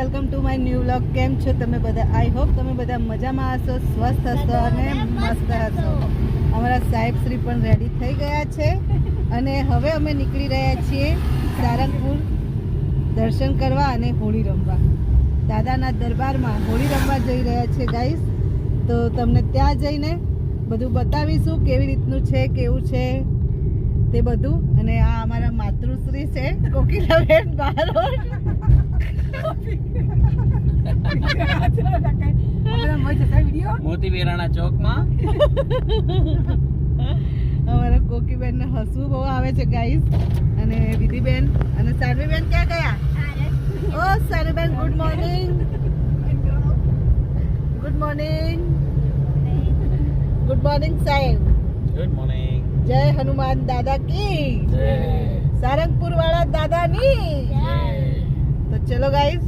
Welcome to my new vlog. કેમ છો તમે બધા? આઈ હોપ તમે બધા મજામાં હશો, સ્વસ્થ હશો અને મસ્ત હશો. અમારા સાહેબ શ્રી પણ રેડી થઈ ગયા છે અને હવે અમે નીકળી રહ્યા છીએ સારંગપુર દર્શન કરવા અને હોળી રમવા. દાદાના દરબારમાં હોળી રમવા જઈ રહ્યા છે ગાઈસ. તો તમને ત્યાં જઈને બધું બતાવીશું કેવી રીતનું છે, કેવું છે તે બધું. અને આ અમારા માતૃશ્રી છે કોકિલાબેન બારોટ. મોતી વેરાણા ચોકમાં અમારા કોકીબેન ને હસવું બહુ આવે છે ગાઈસ. અને વિધિબેન અને સાનવીબેન ક્યાં ગયા? ઓ સાનવીબેન, good morning. Good morning. Good morning સાહેબ. Good morning. જય હનુમાન દાદા કી જય, સારંગપુર વાળા દાદાની જય. તો ચલો ગાઈસ,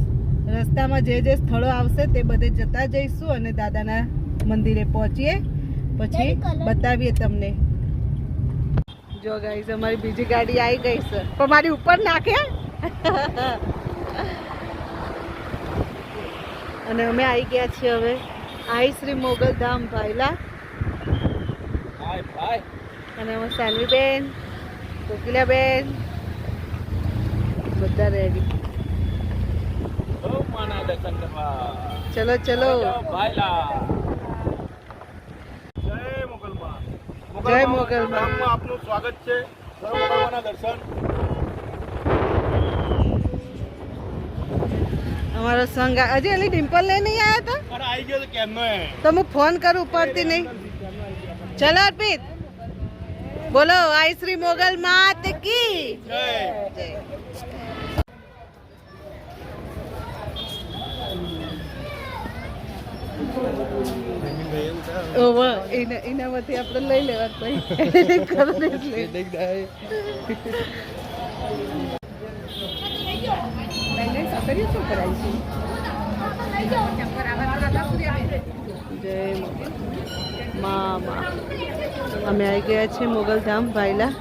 રસ્તામાં જે જે સ્થળો આવશે તે બધે જતા જઈશું અને દાદાના મંદિરે પહોંચીએ પછી બતાવીએ તમને. જો ગાઈસ, અમારી બીજી ગાડી આવી ગઈ છે પણ મારી ઉપર નાખે. અને અમે આવી ગયા છીએ હવે આઈ શ્રી મોગલધામ ભાયલા. અને અમે સાનવીબેન, કોકિલાબેન બધા રેડી. ચલો ચલો. જય મોગલમાં. આપનું સ્વાગત છે. મોગલમાના દર્શન. અમારો સંગ હજી એની ડિમ્પલ લઈ નહીં આવ્યા હતા. અરે આવી ગયો તો કેમનો હે? તો હું ફોન કરું, ઉપાડતી નહીં. ચલો અર્પિત, બોલો આઈ શ્રી મોગલ માત કી જય. એનામાંથી આપણે લઈ લેવા પછી. જય મામા. અમે આવી ગયા છીએ મોગલધામ ભાયલા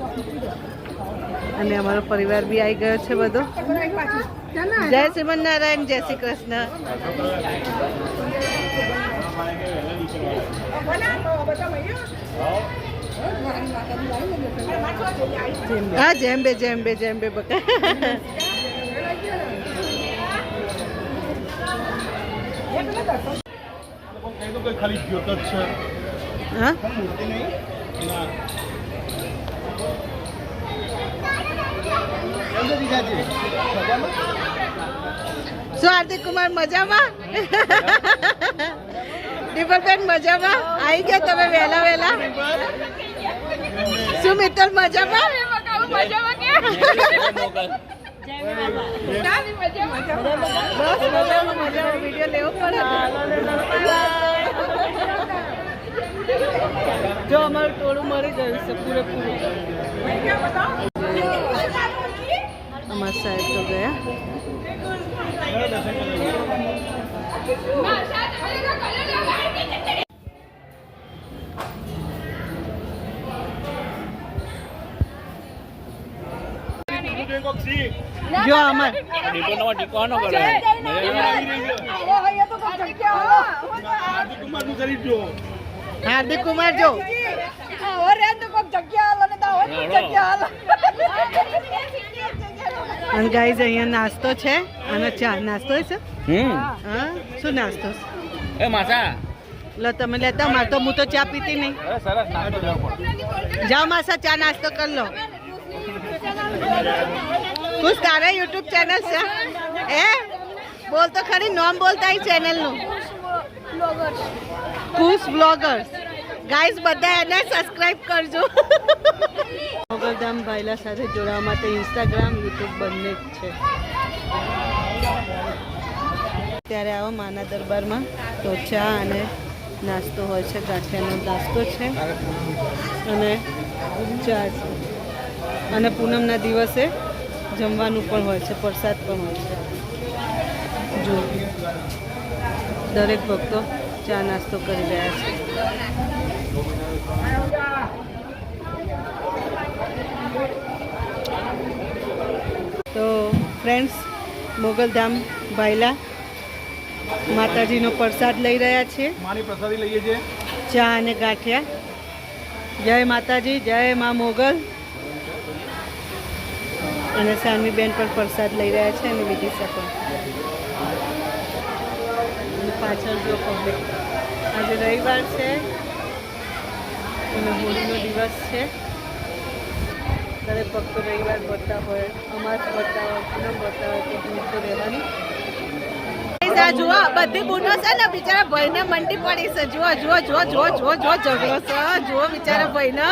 અને અમારો પરિવાર બી આવી ગયો છે બધો. જય શ્રીમન નારાયણ, જય શ્રી કૃષ્ણ. હા, જેમ બે બકા. ખાલી જ્યોત જ છે. હા, મૂર્તિ નહીં. ના. શું હાર્દિક કુમાર મજામાં? દીપકબેન મજામાં? આવી ગયા તમે વહેલા વહેલા? શું મિત્તલ મજામાં? વિડીયો લેવો પડે. જો અમારું ટોળું મળી ગયું છે પૂરેપૂરું. અમારા સાહેબ તો ગયા. જો અમાર હાર્દિક કુમાર જો અને ગાઈઝ અહીંયા નાસ્તો છે અને ચા. નાસ્તો છે? હા, શું નાસ્તો છે? એ માસા લો તમે લેતા. માર તો હું તો ચા પીતી નહીં. સરસ નાસ્તો લેવો પડે. જાઓ માસા, ચા નાસ્તો કરી લો. ખુશ, તારા યુટ્યુબ ચેનલ છે? એ બોલ તો ખરી, નામ બોલતા એ ચેનલનું. ખુશ બ્લોગર્સ. ગાઈઝ બધા એને સબસ્ક્રાઇબ કરજો. મોગલધામ ભાયલા સાથે જોડાવા માટે ઇન્સ્ટાગ્રામ, યુટ્યુબ બંને જ છે. ત્યારે આવો માના દરબારમાં તો ચા અને નાસ્તો હોય છે. ગાંઠિયાનો નાસ્તો છે અને ચા છે. અને પૂનમના દિવસે જમવાનું પણ હોય છે, પ્રસાદ પણ હોય છે. જો દરેક ભક્તો ચા નાસ્તો કરી રહ્યા છે. તો ફ્રેન્ડ્સ, મોગલધામ ભાયલા માતાજીનો પ્રસાદ લઈ રહ્યા છીએ, માની પ્રસાદી લઈએ છીએ. ચા અને ગાંઠિયા. જય માતાજી, જય મા મોગલ. અને સાનવીબેન પણ પ્રસાદ લઈ રહ્યા છે અને વિદિશા પણ. અને પાછળ જો પબ્લિક. આજે રવિવાર છે અને હોળીનો દિવસ છે. દરેક ભક્તો રવિવાર ભરતા હોય, અમાસ ભરતા હોય, પૂનમ ભરતા હોય તો ભૂલ તો રહેવાની. જુઓ બધી બુનો છે ને બિચારા ભાઈને મંડી પડી છે. જુઓ જુઓ જુઓ જુઓ જુઓ જુઓ ઝઘડો છે. જુઓ બિચારા ભાઈને.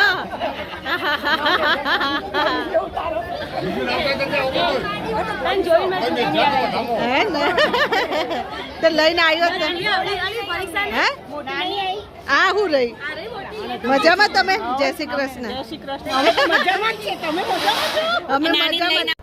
હે ને તો લઈને આવ્યો છે. હે આ હું રહી મજામાં તમે? જય શ્રી કૃષ્ણ. અમે મજામાં.